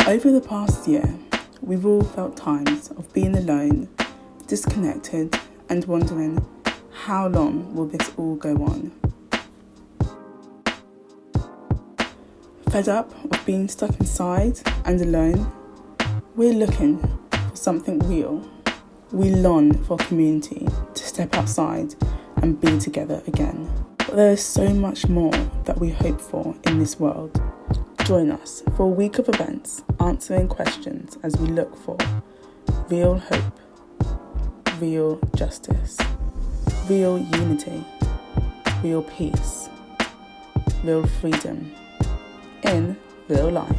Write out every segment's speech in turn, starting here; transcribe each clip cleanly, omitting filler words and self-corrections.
Over the past year, we've all felt times of being alone, disconnected, and wondering, how long will this all go on? Fed up of being stuck inside and alone, we're looking for something real. We long for community to step outside and be together again. But there is so much more that we hope for in this world. Join us for a week of events answering questions as we look for real hope, real justice, real unity, real peace, real freedom in real life.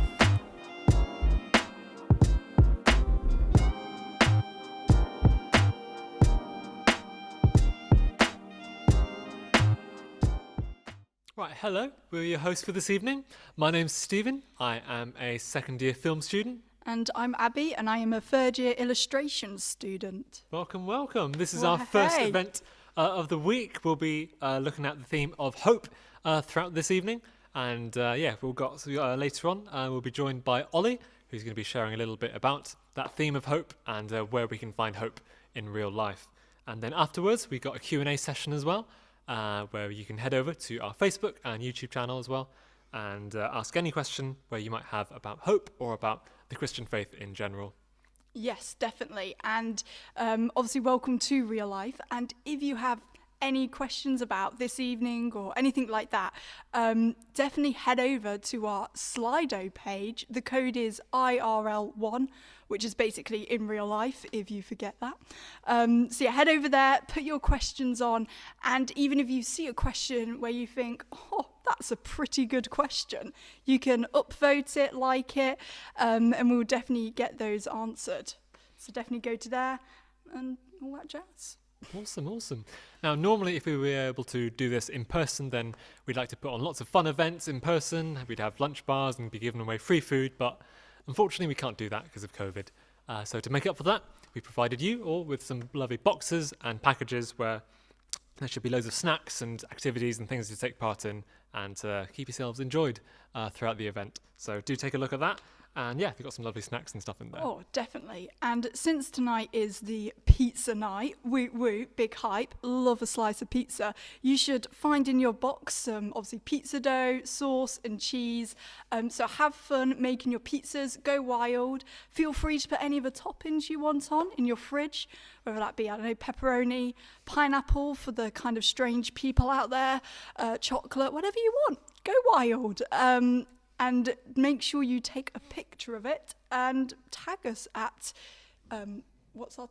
Right, hello, we're your hosts for this evening. My name's Stephen, I am a second year film student. And I'm Abby, and I am a third year illustration student. Welcome, welcome. This is our first event of the week. We'll be looking at the theme of hope throughout this evening. And later on, we'll be joined by Ollie, who's going to be sharing a little bit about that theme of hope and where we can find hope in real life. And then afterwards, we got a Q&A session as well. Where you can head over to our Facebook and YouTube channel as well and ask any question where you might have about hope or about the Christian faith in general. Yes, definitely. And obviously welcome to real life. And if you have any questions about this evening or anything like that, definitely head over to our Slido page. The code is IRL1, which is basically in real life, if you forget that. So yeah, head over there, put your questions on, and even if you see a question where you think, oh, that's a pretty good question, you can upvote it, like it, and we'll definitely get those answered. So definitely go to there and all that jazz. Awesome. Now, normally if we were able to do this in person, then we'd like to put on lots of fun events in person. We'd have lunch bars and be giving away free food, but unfortunately we can't do that because of COVID. So to make up for that, we provided you all with some lovely boxes and packages where there should be loads of snacks and activities and things to take part in and to keep yourselves enjoyed throughout the event. So do take a look at that. And yeah, we've got some lovely snacks and stuff in there. Oh, definitely. And since tonight is the pizza night, woot woot, big hype, love a slice of pizza, you should find in your box some obviously pizza dough, sauce and cheese. So have fun making your pizzas, go wild. Feel free to put any of the toppings you want on in your fridge, whether that be, I don't know, pepperoni, pineapple for the kind of strange people out there, chocolate, whatever you want. Go wild. And make sure you take a picture of it and tag us at, what's our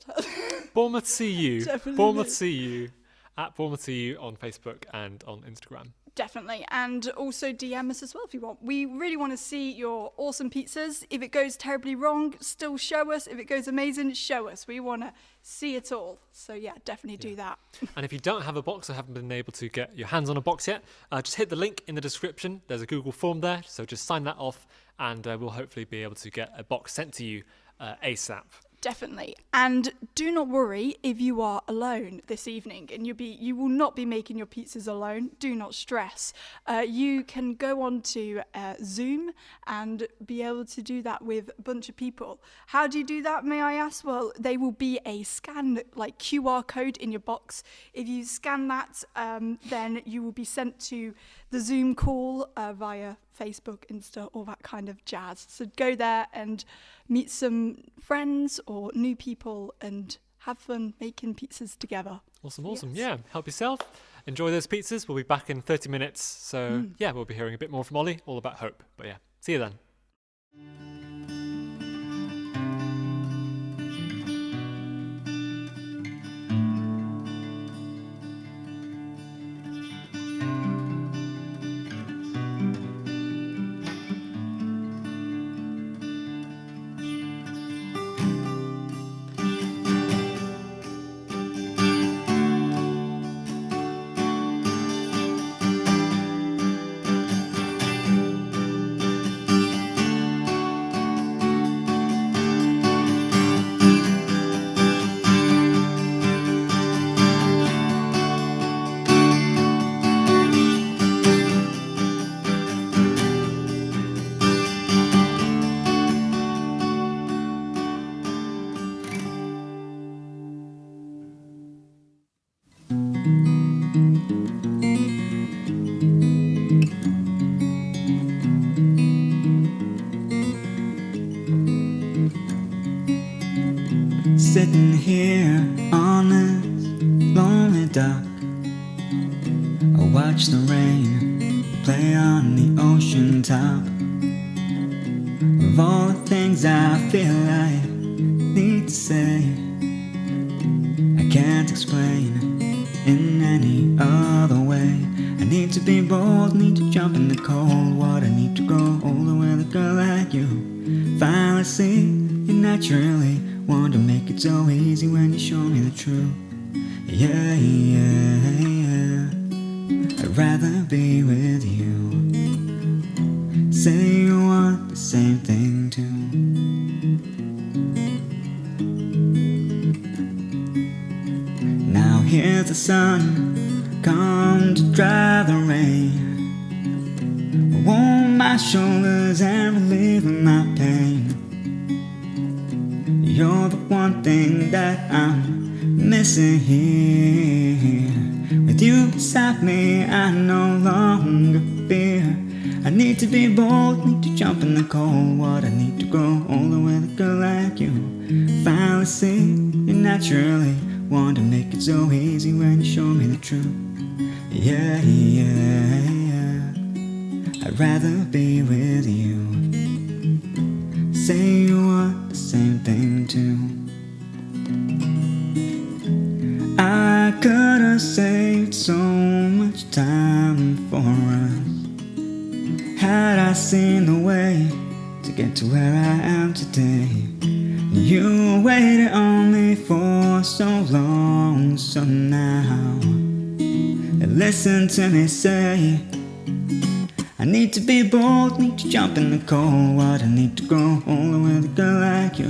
Bournemouth CU. Definitely. Bournemouth CU. At Bournemouth CU on Facebook and on Instagram. Definitely. And also DM us as well if you want. We really want to see your awesome pizzas. If it goes terribly wrong, still show us. If it goes amazing, show us. We want to see it all. So yeah, definitely do that. And if you don't have a box or haven't been able to get your hands on a box yet, just hit the link in the description. There's a Google form there. So just sign that off and we'll hopefully be able to get a box sent to you ASAP. Definitely. And do not worry if you are alone this evening and you will not be making your pizzas alone. Do not stress. You can go on to Zoom and be able to do that with a bunch of people. How do you do that, may I ask? Well, they will be a scan, like QR code in your box. If you scan that, then you will be sent to the Zoom call via Facebook, Insta, all that kind of jazz. So go there and meet some friends or new people and have fun making pizzas together. Awesome. Yeah, help yourself. Enjoy those pizzas. We'll be back in 30 minutes. So yeah, we'll be hearing a bit more from Ollie, all about hope. But yeah, see you then. here on this lonely dock. I watch the rain play on the ocean top. Of all the things I feel I need to say, I can't explain in any other way. I need to be bold, need to jump in the cold water, need to grow older with a girl like you. Finally see you naturally, want to make it so easy when you show me the truth. Yeah, yeah, yeah, I'd rather be with you. Say you want the same thing too. Now here's the sun come to dry the rain, warm my shoulders and relieve my pain. You're the one thing that I'm missing here. With you beside me I no longer fear. I need to be bold, need to jump in the cold water, need to grow older with a girl like you. Finally see you naturally, want to make it so easy when you show me the truth. Yeah, yeah, yeah, I'd rather be with you. Say you want the same thing too. I could have saved so much time for us had I seen the way to get to where I am today. You waited on me for so long, so now listen to me say, I need to be bold, need to jump in the cold water, need to grow older with a girl like you.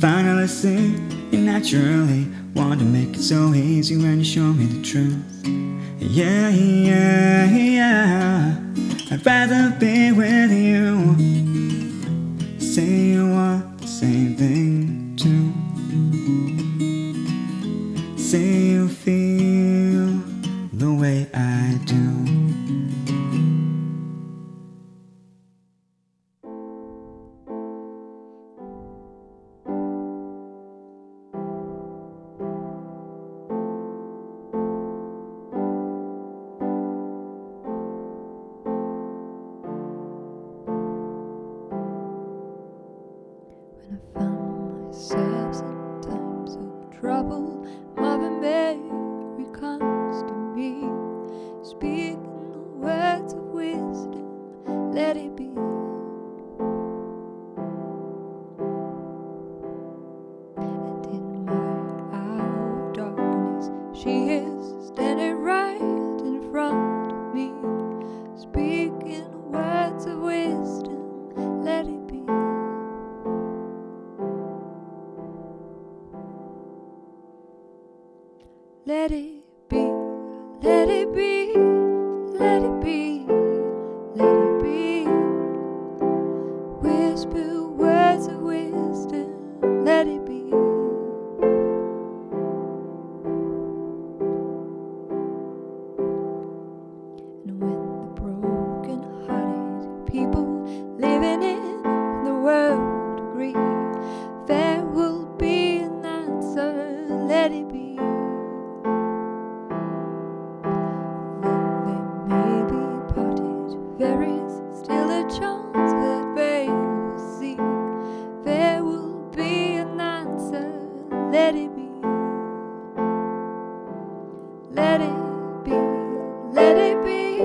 Finally see you naturally, want to make it so easy when you show me the truth. Yeah, yeah, yeah, I'd rather be with you. Say you want the same thing too. Say you feel the way I do. When I found myself in times of trouble, Mother Mary comes to me, speaking the words of wisdom, let it be. And in my hour of darkness, she is standing right in front of me, speaking the words of wisdom, let it be. Let it be, let it be, let it be, let it be. Whisper words of wisdom, let it be. And when the broken-hearted people living in the world agree, there will be an answer, let it be. There is still a chance that they will see. There will be an answer, let it be. Let it be, let it be,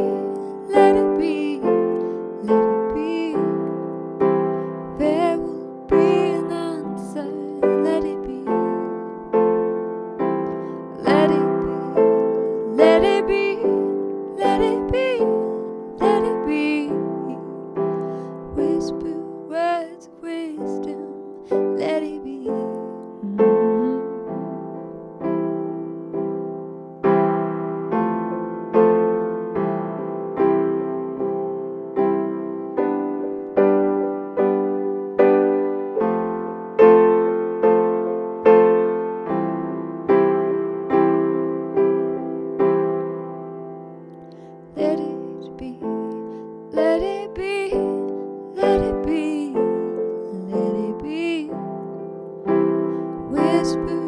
let it be, let it be. There will be an answer, let it be. Let it be, let it be, let it be. Let it be. Whisper words of wisdom, let it be. Let it be. Let it be, let it be, let it be. Whisper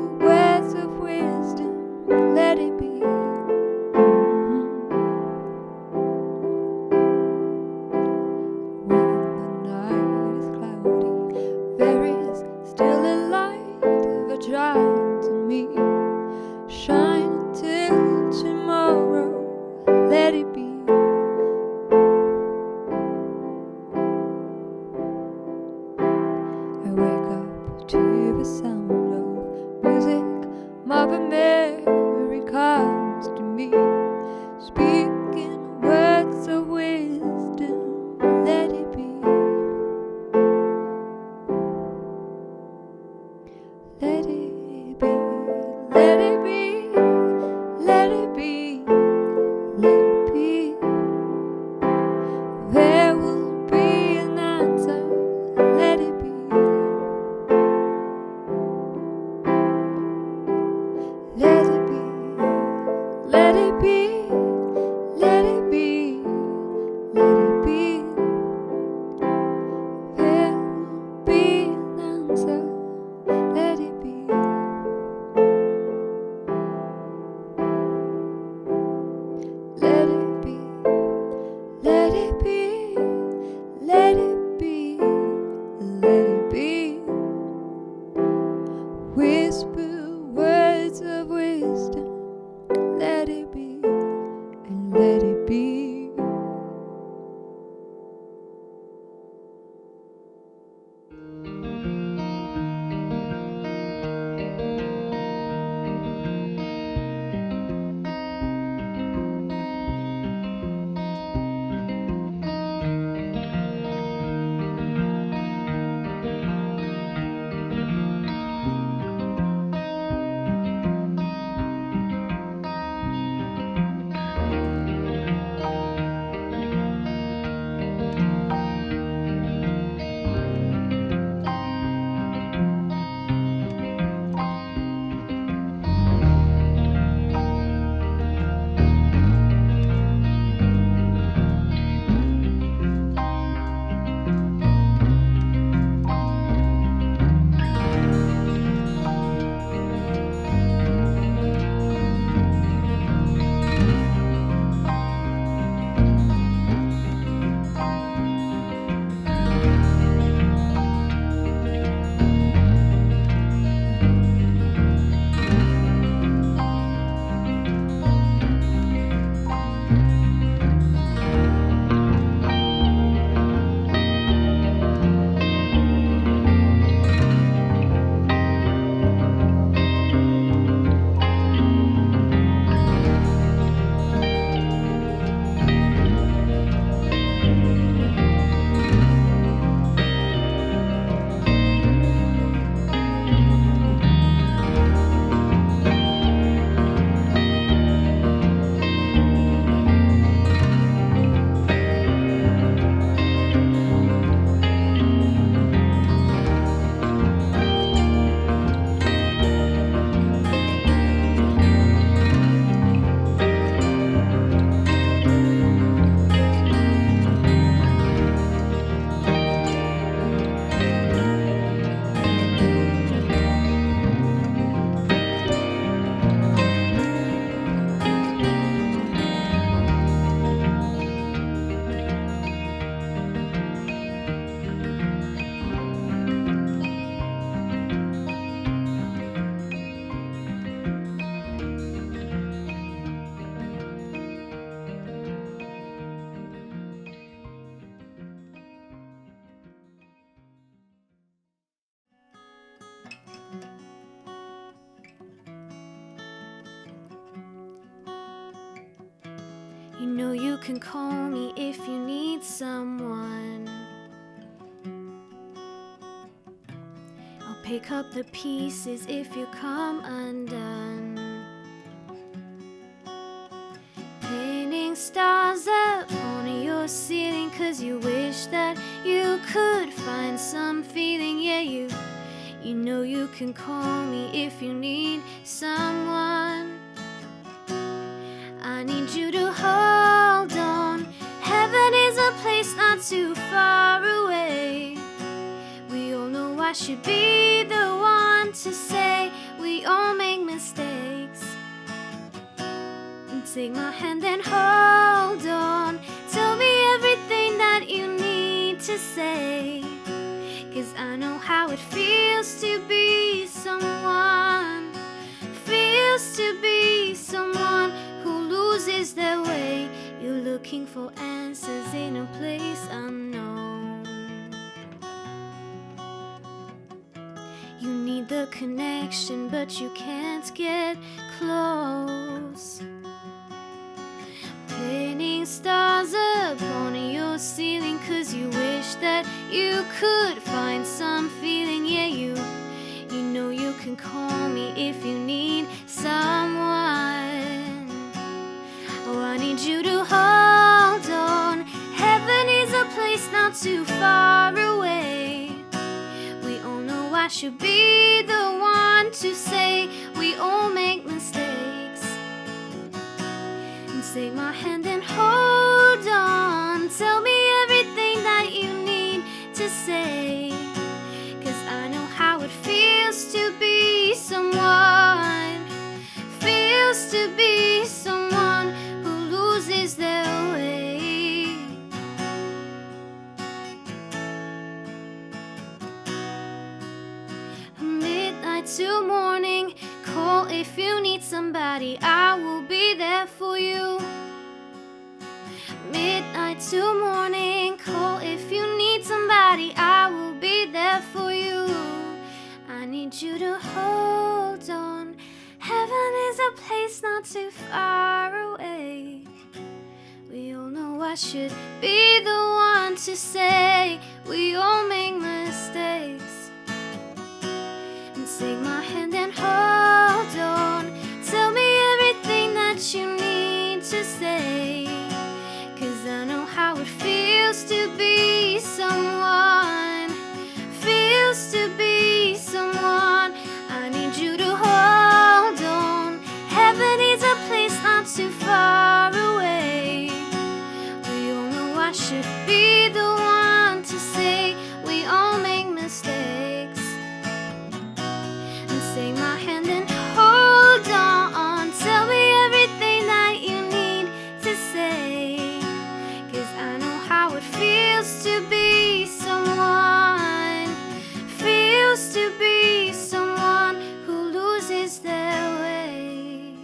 let it be. I wake up to the sound of music. Mother Mary comes to me, speaking words of wisdom. Let it be. Let it be. Let it be. Let it be. Let it be. There will be an answer. Let it be. Let it be. Let it be. Let it be. Let it be. There will be an answer. Let it be. Let it be. Let it be. Let it be. Let it be. Whisper words of wisdom. Let it be. And let it be. You know you can call me if you need someone. I'll pick up the pieces if you come undone. Painting stars up on your ceiling 'cause you wish that you could find some feeling. Yeah, you know you can call me if you need someone. I need you to hold on. Heaven is a place not too far away. We all know I should be the one to say we all make mistakes. And take my hand and hold on. Tell me everything that you need to say. 'Cause I know how it feels to be someone. Feels to be someone who loses their way. looking for answers in a place unknown. You need the connection, but you can't get close. Painting stars up on your ceiling, 'cause you wish that you could find some feeling. Yeah, you know you can call me if you need someone. Oh, I need you to hold on. Heaven is a place not too far away. We all know I should be the one to say we all make mistakes. And take my hand and hold on. Tell me everything that you need to say, 'cause I know how it feels to be someone. Feels to be someone who loses their way. Midnight to morning, call if you need somebody, I will be there for you. Midnight to morning, call if you need somebody, I will be there for you. I need you to hold on. Heaven is a place not too far away. We all know I should be the one to say we all make mistakes. And take my hand and hold on. Tell me everything that you need to say, 'cause I know how it feels to be someone. Feels to be someone. I need you to hold on. Heaven is a place not too far away. We all know I should be the one to say we all make mistakes. And take my hand and hold on. Tell me everything that you need to say, 'cause I know how it feels to be someone. Feels to be someone who loses their way.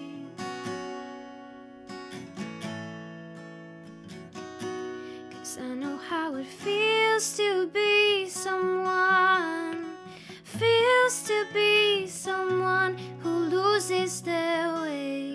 'Cause I know how it feels to be someone. Feels to be someone who loses their way.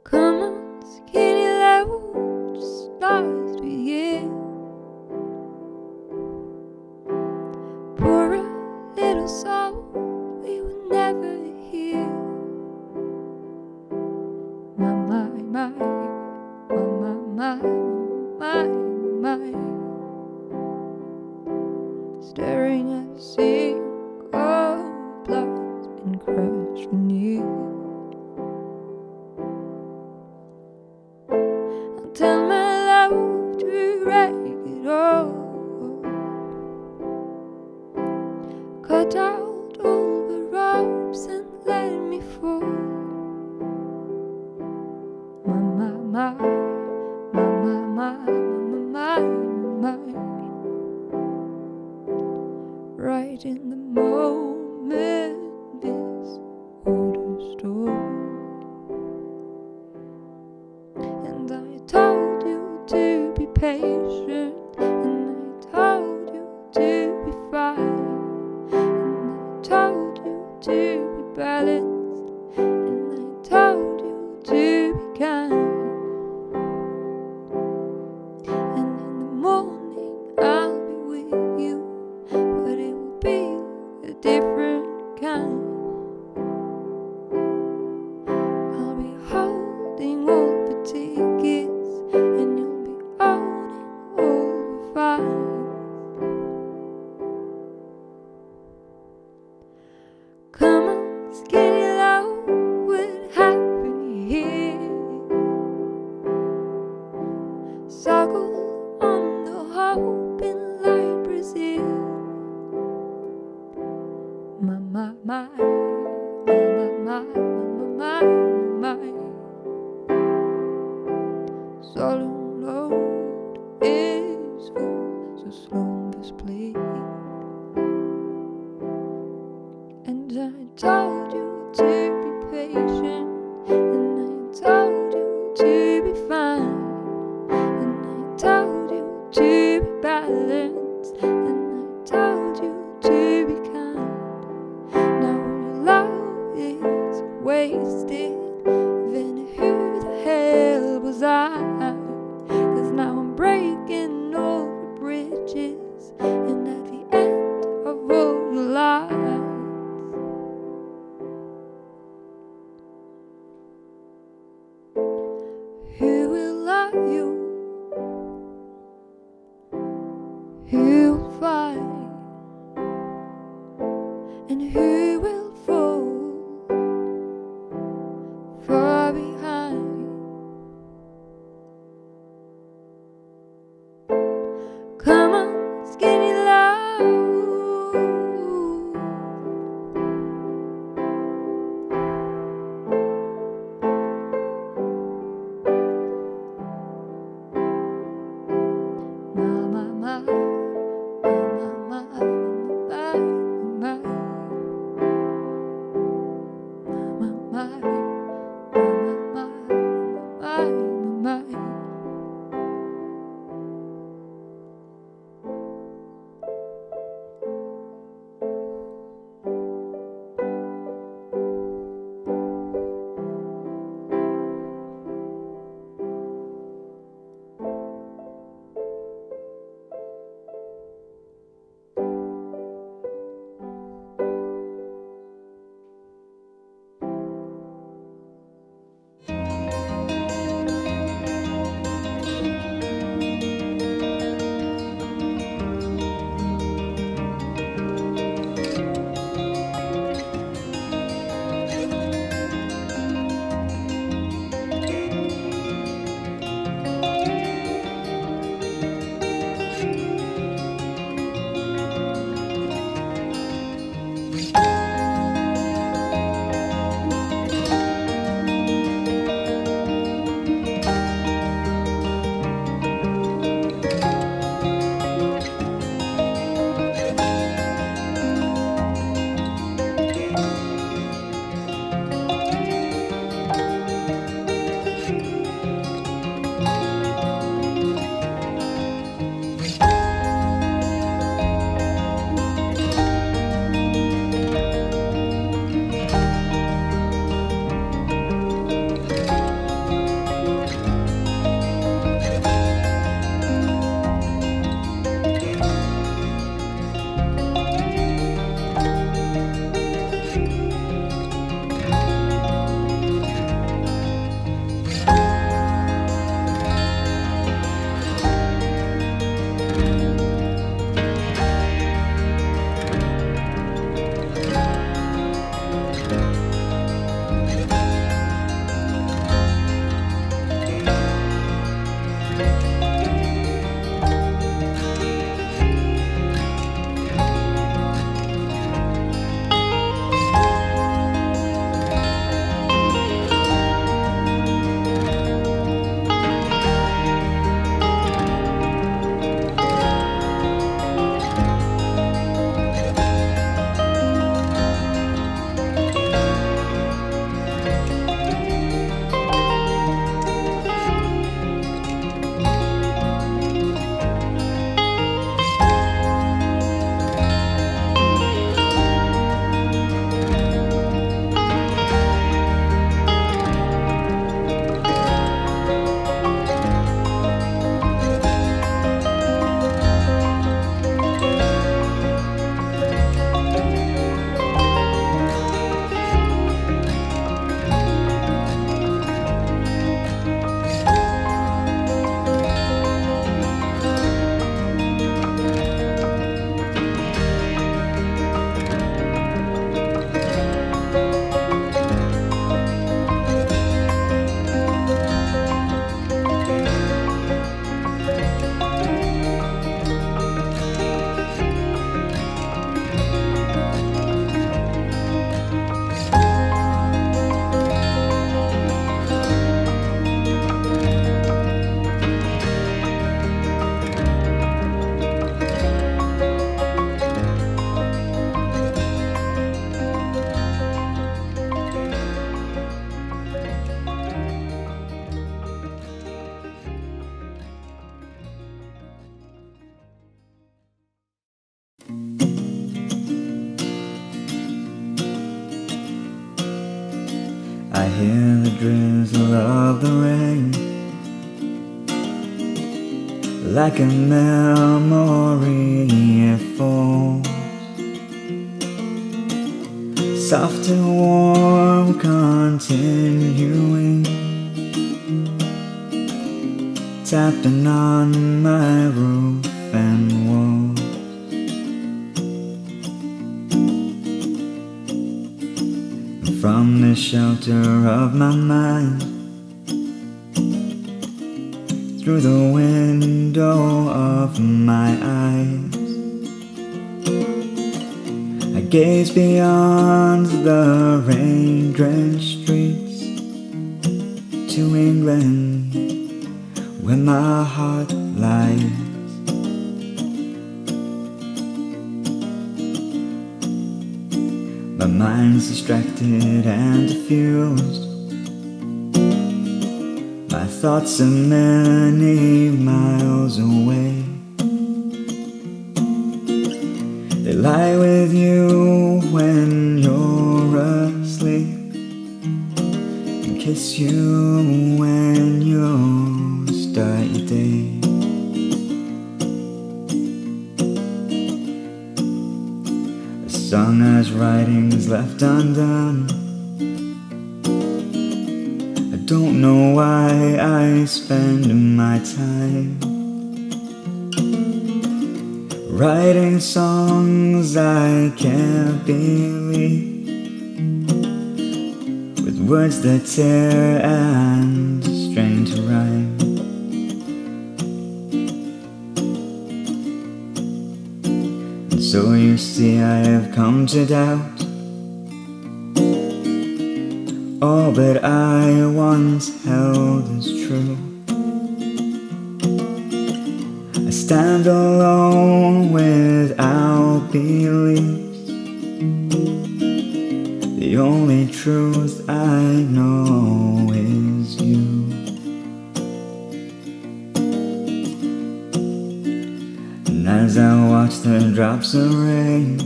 Come on, skinny level, just lost with you. Pour a little soul we would never hear. My, staring at the sea of blood's been crushed from you. Tell my love to break it all. Cut out all the ropes and let me fall. My, right in the moment this order stole. And I told you to be patient, and I told you to be fine, and I told you to be balanced, and I told you to be kind. And in the morning I'll be with you, but it will be a different kind. I'll be holding all the tickets, and you'll be owning all the fines. Come on, skinny love, what happened here? Circle on the hope in light Brazil. My, solo load is full, so slumbers play. And I told you to be patient, and I told you to be fine, and I told you to be balanced, and I told you to be kind. Now your love is wasted, then who the hell was I? 'Cause now I'm breaking all the bridges, and at the end of all your lies, who will love you? Who will fight? And who will fall I hear the drizzle of the rain, like a memory it falls, soft and warm, continuing, tapping on my roof and walls. From the shelter of my mind, through the window of my eyes, I gaze beyond the rain-drenched streets to England, where my heart lies. My mind's distracted and diffused, my thoughts are many miles away. They lie with you when you're asleep, and kiss you when you start your day. A song has writings left undone. I don't know why I spend my time writing songs I can't believe, with words that tear and strain to rhyme. And so you see I have come to doubt all that I once held as true. I stand alone without beliefs. The only truth I know is you. And as I watch the drops of rain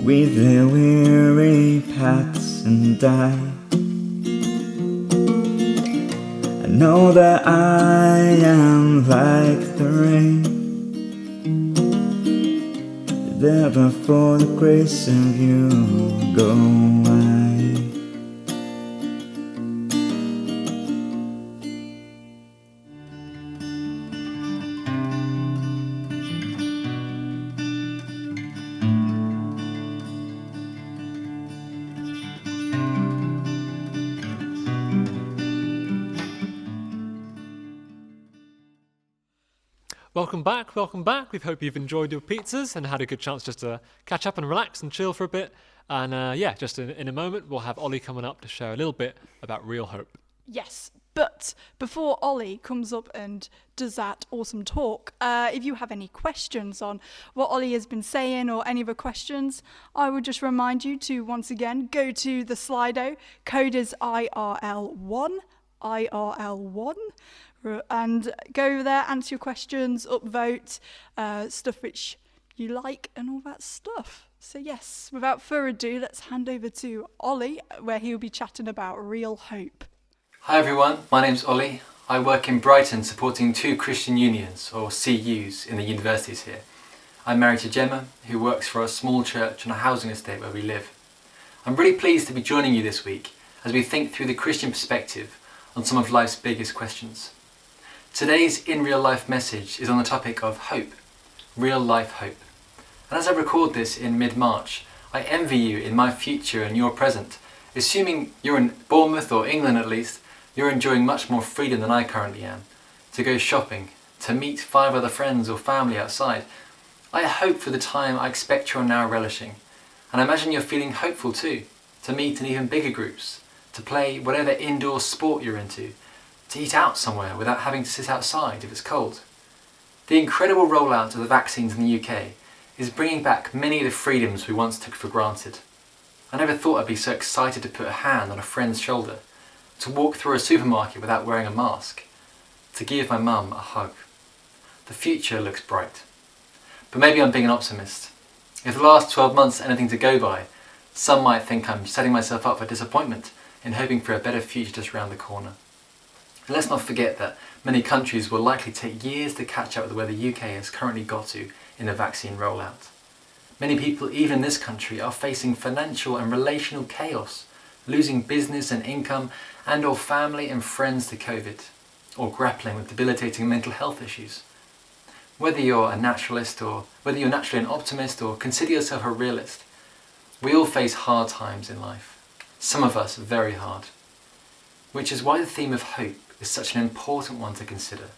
weave their weary paths and die, I know that I am like the rain, there before the grace of you go I. Welcome back, welcome back. We hope you've enjoyed your pizzas and had a good chance just to catch up and relax and chill for a bit. And yeah, just in a moment, we'll have Ollie coming up to share a little bit about real hope. Yes, but before Ollie comes up and does that awesome talk, if you have any questions on what Ollie has been saying or any other questions, I would just remind you to once again go to the Slido. Code is IRL1, and go over there, answer your questions, upvote, stuff which you like and all that stuff. So yes, without further ado, let's hand over to Ollie, where he'll be chatting about real hope. Hi everyone, my name's Ollie. I work in Brighton supporting 2 Christian unions, or CUs, in the universities here. I'm married to Gemma, who works for a small church on a housing estate where we live. I'm really pleased to be joining you this week as we think through the Christian perspective on some of life's biggest questions. Today's In Real Life message is on the topic of hope, real life hope. And as I record this in mid-March, I envy you in my future and your present. Assuming you're in Bournemouth or England at least, you're enjoying much more freedom than I currently am. To go shopping, to meet 5 other friends or family outside. I hope for the time I expect you're now relishing. And I imagine you're feeling hopeful too, to meet in even bigger groups, to play whatever indoor sport you're into, to eat out somewhere without having to sit outside if it's cold. The incredible rollout of the vaccines in the UK is bringing back many of the freedoms we once took for granted. I never thought I'd be so excited to put a hand on a friend's shoulder, to walk through a supermarket without wearing a mask, to give my mum a hug. The future looks bright. But maybe I'm being an optimist. If the last 12 months are anything to go by, Some might think I'm setting myself up for disappointment in hoping for a better future just around the corner. And let's not forget that many countries will likely take years to catch up with where the UK has currently got to in the vaccine rollout. Many people, even in this country, are facing financial and relational chaos, losing business and income and or family and friends to COVID, or grappling with debilitating mental health issues. Whether you're a naturalist or whether you're naturally an optimist or consider yourself a realist, we all face hard times in life, some of us very hard, which is why the theme of hope is such an important one to consider.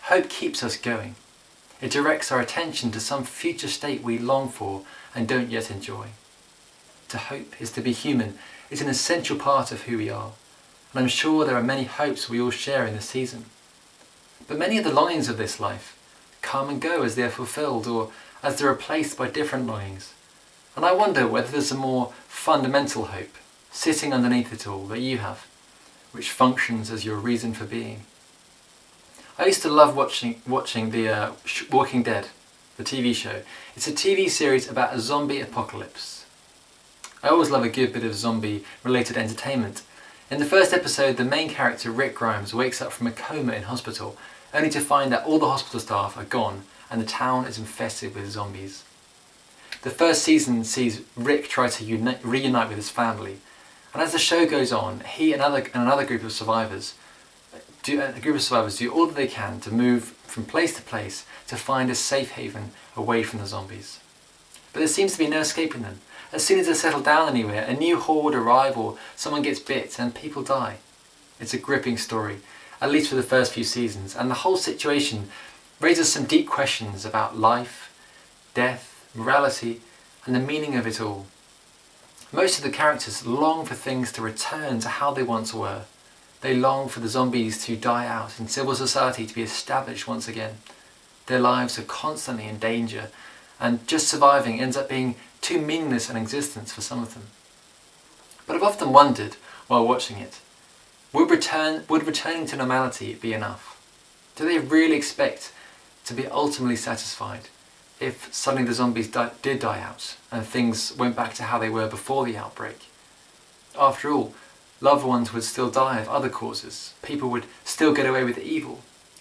Hope keeps us going. It directs our attention to some future state we long for and don't yet enjoy. To hope is to be human. It's an essential part of who we are, and I'm sure there are many hopes we all share in this season. But many of the longings of this life come and go as they are fulfilled or as they're replaced by different longings. And I wonder whether there's a more fundamental hope sitting underneath it all that you have, which functions as your reason for being. I used to love watching the Walking Dead, the TV show. It's a TV series about a zombie apocalypse. I always love a good bit of zombie-related entertainment. In the first episode, the main character, Rick Grimes, wakes up from a coma in hospital, only to find that all the hospital staff are gone and the town is infested with zombies. The first season sees Rick try to reunite with his family, and as the show goes on, he and another group of survivors do all that they can to move from place to place to find a safe haven away from the zombies. But there seems to be no escaping them. As soon as they settle down anywhere, a new horde arrive or someone gets bit and people die. It's a gripping story, at least for the first few seasons, and the whole situation raises some deep questions about life, death, morality, and the meaning of it all. Most of the characters long for things to return to how they once were. They long for the zombies to die out and civil society to be established once again. Their lives are constantly in danger, and just surviving ends up being too meaningless an existence for some of them. But I've often wondered, while watching it, would returning to normality be enough? Do they really expect to be ultimately satisfied if suddenly the zombies did die out and things went back to how they were before the outbreak? After all, loved ones would still die of other causes, people would still get away with evil,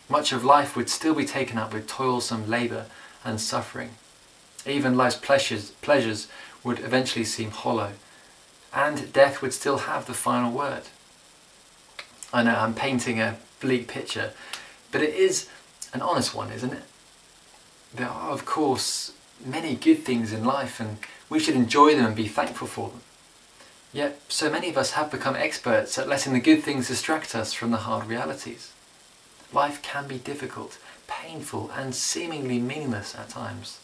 much of life would still be taken up with toilsome labour and suffering. Even life's pleasures would eventually seem hollow, and death would still have the final word. I know I'm painting a bleak picture, but it is an honest one, isn't it? There are, of course, many good things in life, and we should enjoy them and be thankful for them. Yet, so many of us have become experts at letting the good things distract us from the hard realities. Life can be difficult, painful, and seemingly meaningless at times.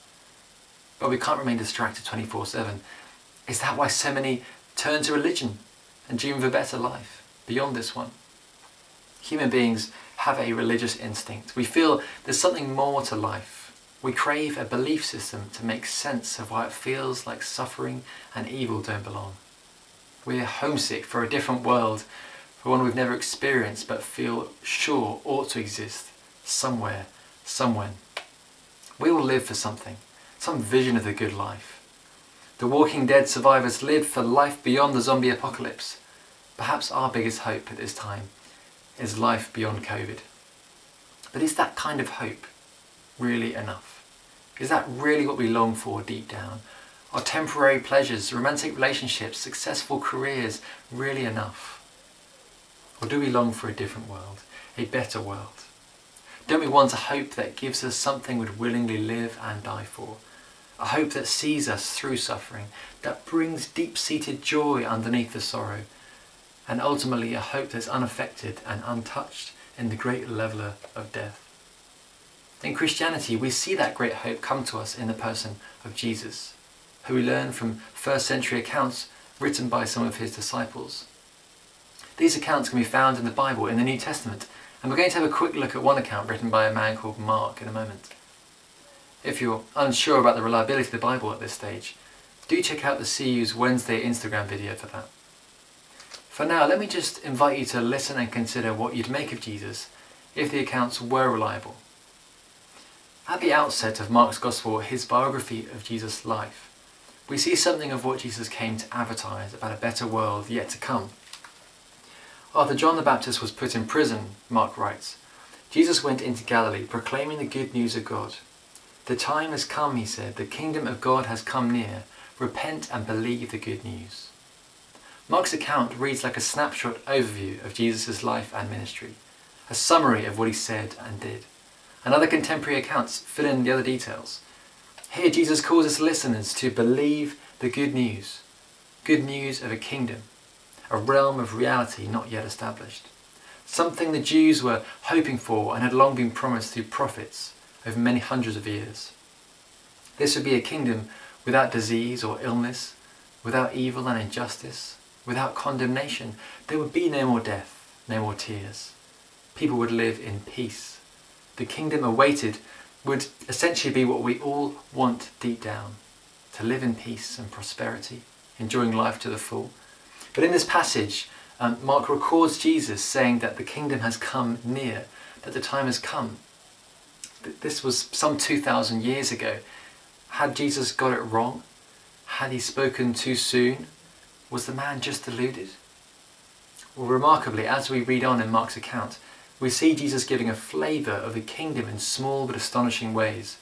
But we can't remain distracted 24/7. Is that why so many turn to religion and dream of a better life beyond this one? Human beings have a religious instinct. We feel there's something more to life. We crave a belief system to make sense of why it feels like suffering and evil don't belong. We're homesick for a different world, for one we've never experienced but feel sure ought to exist somewhere, somewhen. We all live for something, some vision of the good life. The Walking Dead survivors lived for life beyond the zombie apocalypse. Perhaps our biggest hope at this time is life beyond COVID. But is that kind of hope really enough? Is that really what we long for deep down? Are temporary pleasures, romantic relationships, successful careers really enough? Or do we long for a different world, a better world? Don't we want a hope that gives us something we'd willingly live and die for? A hope that sees us through suffering, that brings deep-seated joy underneath the sorrow, and ultimately a hope that's unaffected and untouched in the great leveller of death. In Christianity, we see that great hope come to us in the person of Jesus, who we learn from first-century accounts written by some of his disciples. These accounts can be found in the Bible in the New Testament, and we're going to have a quick look at one account written by a man called Mark in a moment. If you're unsure about the reliability of the Bible at this stage, do check out the CU's Wednesday Instagram video for that. For now, let me just invite you to listen and consider what you'd make of Jesus if the accounts were reliable. At the outset of Mark's Gospel, his biography of Jesus' life, we see something of what Jesus came to advertise about a better world yet to come. After John the Baptist was put in prison, Mark writes, Jesus went into Galilee proclaiming the good news of God. The time has come, he said, the kingdom of God has come near. Repent and believe the good news. Mark's account reads like a snapshot overview of Jesus' life and ministry, a summary of what he said and did. And other contemporary accounts fill in the other details. Here Jesus calls his listeners to believe the good news of a kingdom, a realm of reality not yet established, something the Jews were hoping for and had long been promised through prophets over many hundreds of years. This would be a kingdom without disease or illness, without evil and injustice, without condemnation. There would be no more death, no more tears. People would live in peace. The kingdom awaited would essentially be what we all want deep down, to live in peace and prosperity, enjoying life to the full. But in this passage, Mark records Jesus saying that the kingdom has come near, that the time has come. This was some 2,000 years ago. Had Jesus got it wrong? Had he spoken too soon? Was the man just deluded? Well, remarkably, as we read on in Mark's account, we see Jesus giving a flavour of the kingdom in small but astonishing ways.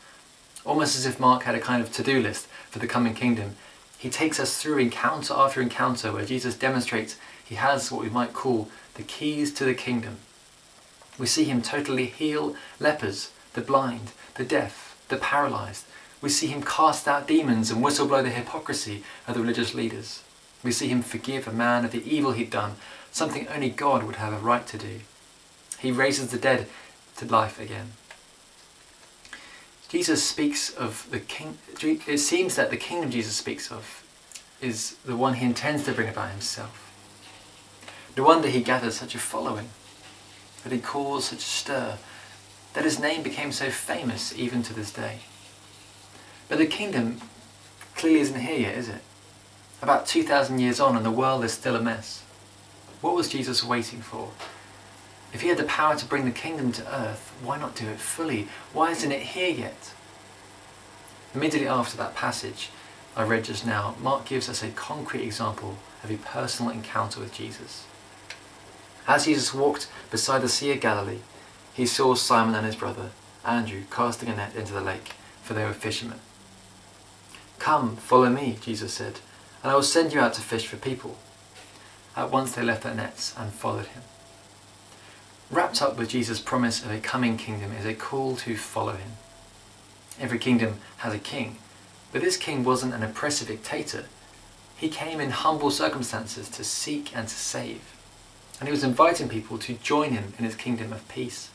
Almost as if Mark had a kind of to-do list for the coming kingdom. He takes us through encounter after encounter where Jesus demonstrates he has what we might call the keys to the kingdom. We see him totally heal lepers, the blind, the deaf, the paralysed. We see him cast out demons and whistle-blow the hypocrisy of the religious leaders. We see him forgive a man of the evil he'd done, something only God would have a right to do. He raises the dead to life again. Jesus speaks of the king. It seems that the kingdom Jesus speaks of is the one he intends to bring about himself. No wonder he gathers such a following, that he caused such a stir, that his name became so famous even to this day. But the kingdom clearly isn't here yet, is it? About 2,000 years on and the world is still a mess. What was Jesus waiting for? If he had the power to bring the kingdom to earth, why not do it fully? Why isn't it here yet? Immediately after that passage I read just now, Mark gives us a concrete example of a personal encounter with Jesus. As Jesus walked beside the Sea of Galilee, he saw Simon and his brother, Andrew, casting a net into the lake, for they were fishermen. "Come, follow me," Jesus said, "and I will send you out to fish for people." At once they left their nets and followed him. Wrapped up with Jesus' promise of a coming kingdom is a call to follow him. Every kingdom has a king, but this king wasn't an oppressive dictator. He came in humble circumstances to seek and to save. And he was inviting people to join him in his kingdom of peace,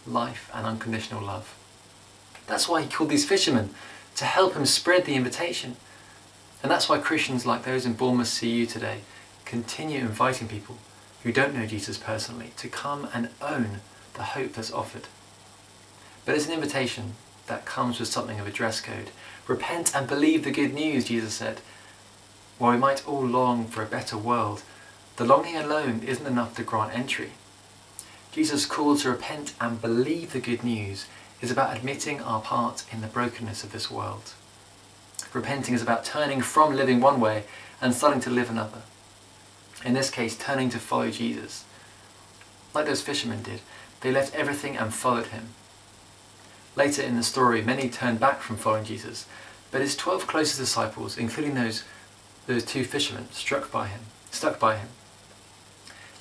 life and unconditional love. That's why he called these fishermen, to help him spread the invitation. And that's why Christians like those in Bournemouth CU today continue inviting people who don't know Jesus personally to come and own the hope that's offered. But it's an invitation that comes with something of a dress code. Repent and believe the good news, Jesus said. While we might all long for a better world, the longing alone isn't enough to grant entry. Jesus' call to repent and believe the good news is about admitting our part in the brokenness of this world. Repenting is about turning from living one way and starting to live another. In this case, turning to follow Jesus. Like those fishermen did, they left everything and followed him. Later in the story, many turned back from following Jesus, but his 12 closest disciples, including those two fishermen, stuck by him.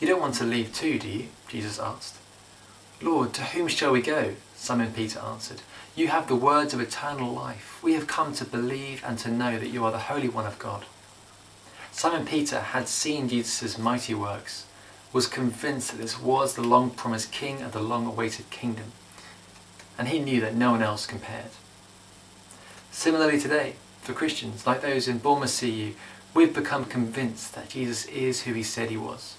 "You don't want to leave too, do you?" Jesus asked. "Lord, to whom shall we go?" Simon Peter answered. "You have the words of eternal life. We have come to believe and to know that you are the Holy One of God." Simon Peter had seen Jesus' mighty works, was convinced that this was the long-promised king of the long-awaited kingdom, and he knew that no one else compared. Similarly today, for Christians like those in Bournemouth CU, we've become convinced that Jesus is who he said he was,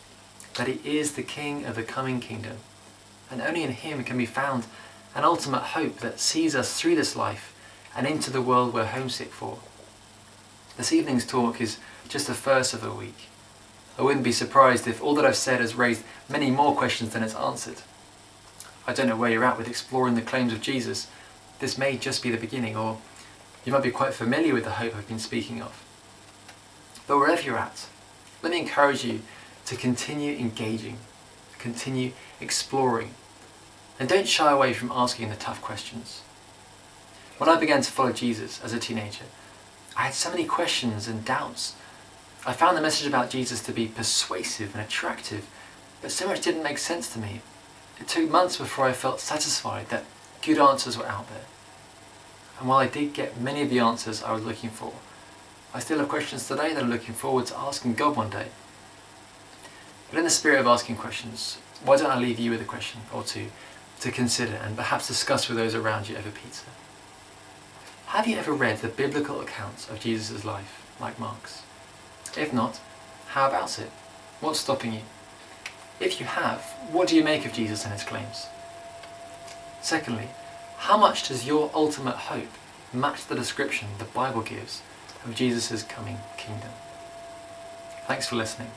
that he is the king of the coming kingdom, and only in him can be found an ultimate hope that sees us through this life and into the world we're homesick for. This evening's talk is just the first of a week. I wouldn't be surprised if all that I've said has raised many more questions than it's answered. I don't know where you're at with exploring the claims of Jesus. This may just be the beginning, or you might be quite familiar with the hope I've been speaking of. But wherever you're at, let me encourage you to continue engaging, continue exploring, and don't shy away from asking the tough questions. When I began to follow Jesus as a teenager, I had so many questions and doubts. I found the message about Jesus to be persuasive and attractive, but so much didn't make sense to me. It took months before I felt satisfied that good answers were out there. And while I did get many of the answers I was looking for, I still have questions today that I'm looking forward to asking God one day. But in the spirit of asking questions, why don't I leave you with a question or two to consider and perhaps discuss with those around you over pizza? Have you ever read the biblical accounts of Jesus' life, like Mark's? If not, how about it? What's stopping you? If you have, what do you make of Jesus and his claims? Secondly, how much does your ultimate hope match the description the Bible gives of Jesus' coming kingdom? Thanks for listening.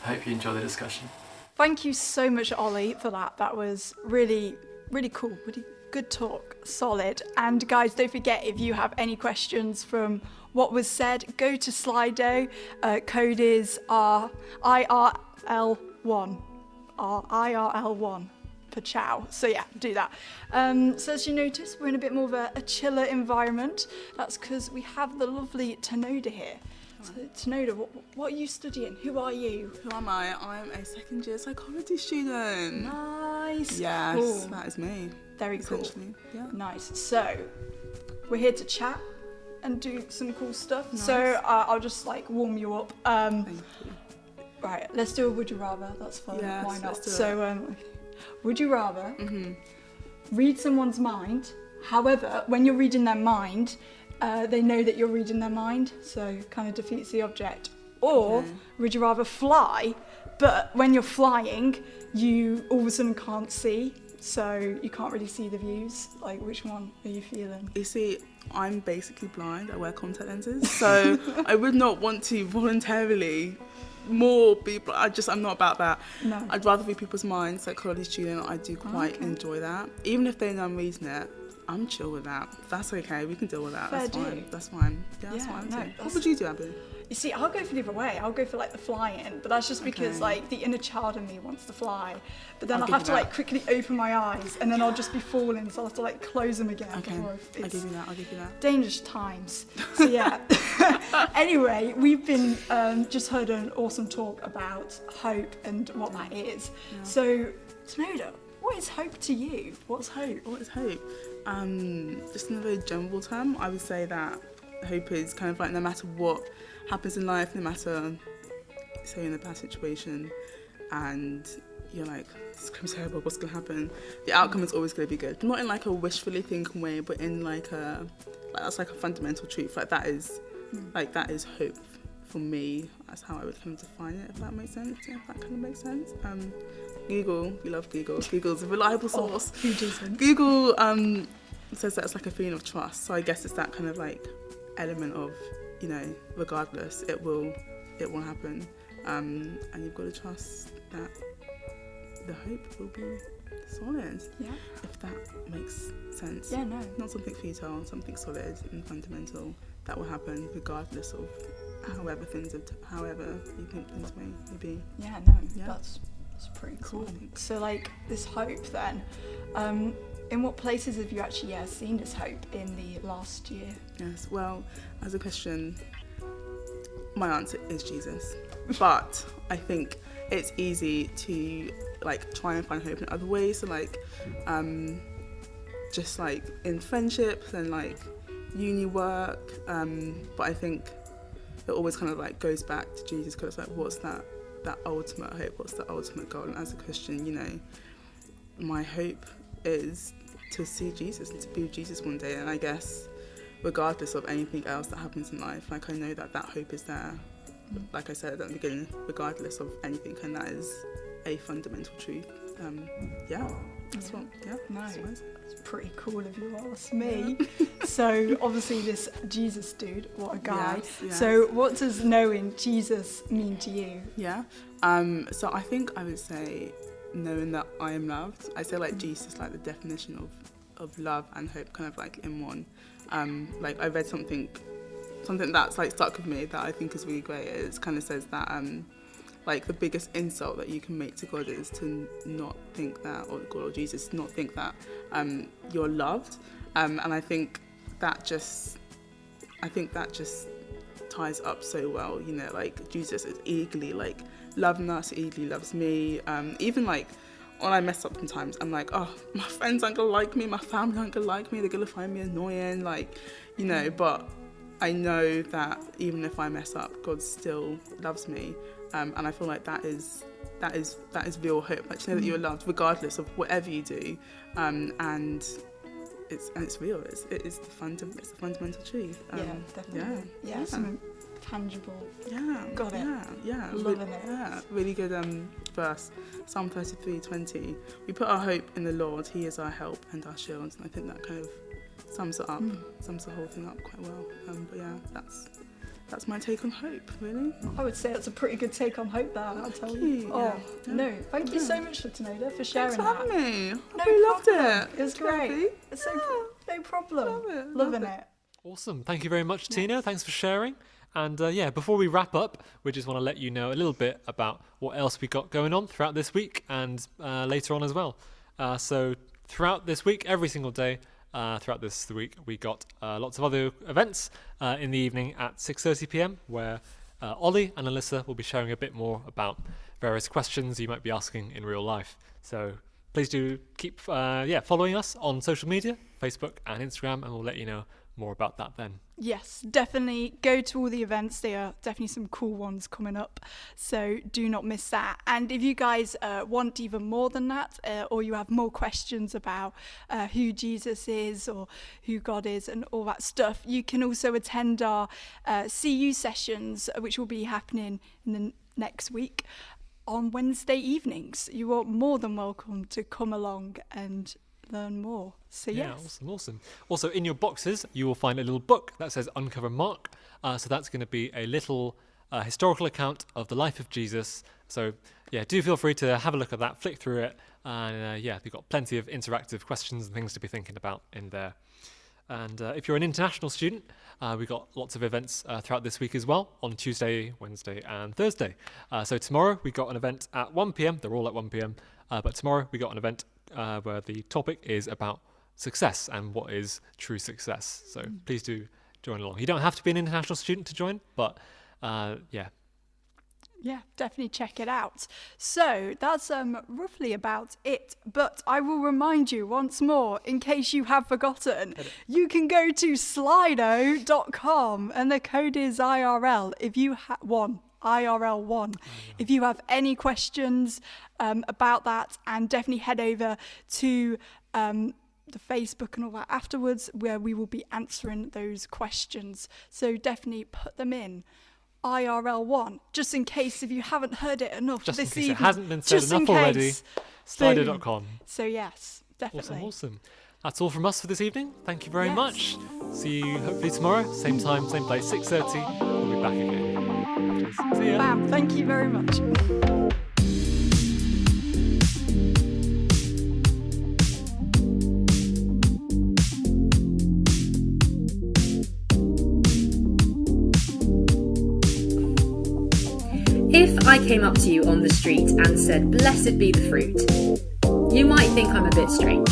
I hope you enjoy the discussion. Thank you so much, Ollie, for that. That was really, really cool. Really good talk. Solid. And guys, don't forget, if you have any questions from what was said, go to Slido. Code is IRL1. IRL1 for ciao. So yeah, do that. So as you notice, we're in a bit more of a chiller environment. That's because we have the lovely Tanoda here. So Tanoda, what are you studying? Who are you? Who am I? I'm a second year psychology student. Nice. Yes, cool. that is me. Very cool. Yeah. Nice. So we're here to chat and do some cool stuff. Nice. So I'll just warm you up. Thank you. Right, let's do a would you rather. That's fun. Yes, why not? let's do So would you rather read someone's mind? However, when you're reading their mind, they know that you're reading their mind, so kind of defeats the object. Or would you rather fly, but when you're flying, you all of a sudden can't see, so you can't really see the views? Like, which one are you feeling? You see, I'm basically blind. I wear contact lenses, so I would not want to voluntarily more people. I'm not about that. No. I'd rather read people's minds. Psychology student, I do quite enjoy that. Even if they know I'm reading it, I'm chill with that. That's okay. We can deal with that. Fair That's do. fine. That's fine. Yeah, that's Yeah, fine. no, What would you do, Abby? You see, I'll go for the other way. I'll go for the flying, but that's just because the inner child in me wants to fly. But then I'll have to quickly open my eyes, and then I'll just be falling, so I'll have to close them again. Okay, I'll give you that. Dangerous times. So yeah. Anyway, we've been just heard an awesome talk about hope and what that is. Yeah. So, Tanoda, what is hope to you? What's hope? What is hope? Just in a very general term, I would say that hope is kind of no matter what happens in life, no matter, say, in a bad situation, and you're this is terrible, what's going to happen? The outcome is always going to be good. Not in a wishfully thinking way, but in that's a fundamental truth. That is hope for me. That's how I would kind of define it, if that makes sense. Yeah, if that kind of makes sense. Google, we love Google. Google's a reliable source. Who doesn't? Google says that it's a feeling of trust. So I guess it's that kind of element of, regardless, it will happen. And you've got to trust that the hope will be solid. Yeah. If that makes sense. Yeah, no. Not something futile, something solid and fundamental that will happen regardless of however you think things may be. Yeah, no. Yeah. That's pretty cool. So this hope then, in what places have you actually seen this hope in the last year? Yes, well, as a Christian, my answer is Jesus. But I think it's easy to try and find hope in other ways. So just in friendships and uni work. But I think it always kind of goes back to Jesus, because it's what's that ultimate hope? What's the ultimate goal? And as a Christian, my hope is to see Jesus and to be with Jesus one day. And I guess regardless of anything else that happens in life, I know that hope is there. Like I said at the beginning, regardless of anything, and that is a fundamental truth. That's what. Yeah, no, it's pretty cool if you ask me. So obviously, this Jesus dude, what a guy. Yes. So what does knowing Jesus mean to you? Yeah. So I think I would say knowing that I am loved. I say Jesus, the definition of love and hope, kind of in one. I read something something that's like stuck with me that I think is really great. It kind of says that like the biggest insult that you can make to God is to not think that, or God or Jesus, not think that you're loved. And I think that just ties up so well, you know, like Jesus is eagerly like loving us, eagerly loves me. Even like when I mess up sometimes, I'm like, oh, my friends aren't gonna like me, my family aren't gonna like me, they're gonna find me annoying, like, you know, but I know that even if I mess up, God still loves me. And I feel like that is real hope. Like, to know that you're loved regardless of whatever you do, and it's real. It's the fundamental truth. Definitely. Yeah. Something tangible. Yeah. Got it. Yeah. Loving it. Yeah. Really good verse. Psalm 33:20. We put our hope in the Lord. He is our help and our shield. And I think that kind of sums it up. Sums the whole thing up quite well. But yeah, that's my take on hope, really. I would say that's a pretty good take on hope, that, I'll tell you. No, thank you so much, Tanoda, for sharing that. Thanks for having me. No I really loved it. It was great. It's no problem. Loving it. Awesome. Thank you very much, Tina. Thanks for sharing. And before we wrap up, we just want to let you know a little bit about what else we got going on throughout this week and later on as well. So throughout this week, every single day, throughout this week, we got lots of other events in the evening at 6:30 p.m, where Ollie and Alyssa will be sharing a bit more about various questions you might be asking in real life. So please do keep following us on social media, Facebook and Instagram, and we'll let you know more about that then. Yes, definitely go to all the events. There are definitely some cool ones coming up, so do not miss that. And if you guys want even more than that, or you have more questions about who Jesus is or who God is and all that stuff, you can also attend our CU sessions, which will be happening in the next week on Wednesday evenings. You are more than welcome to come along and learn more. So yes. Awesome. Also, in your boxes, you will find a little book that says Uncover Mark. So that's going to be a little historical account of the life of Jesus. So do feel free to have a look at that, flick through it, and they've got plenty of interactive questions and things to be thinking about in there. And if you're an international student, we've got lots of events throughout this week as well, on Tuesday, Wednesday and Thursday. So tomorrow we got an event at 1 p.m. They're all at 1 p.m. But tomorrow we got an event where the topic is about success and what is true success. So please do join along. You don't have to be an international student to join, but yeah, definitely check it out. So that's roughly about it. But I will remind you once more, in case you have forgotten, you can go to slido.com and the code is IRL if you have IRL1. If you have any questions about that, and definitely head over to the Facebook and all that afterwards, where we will be answering those questions. So definitely put them in. IRL1, just in case if you haven't heard it enough just this in case evening. It hasn't been said enough already. Slido.com. So yes, definitely. Awesome. That's all from us for this evening. Thank you very much. See you hopefully tomorrow, same time, same place, 6:30. We'll be back again. Cheers. See ya. Bam, thank you very much. If I came up to you on the street and said, "Blessed be the fruit," you might think I'm a bit strange.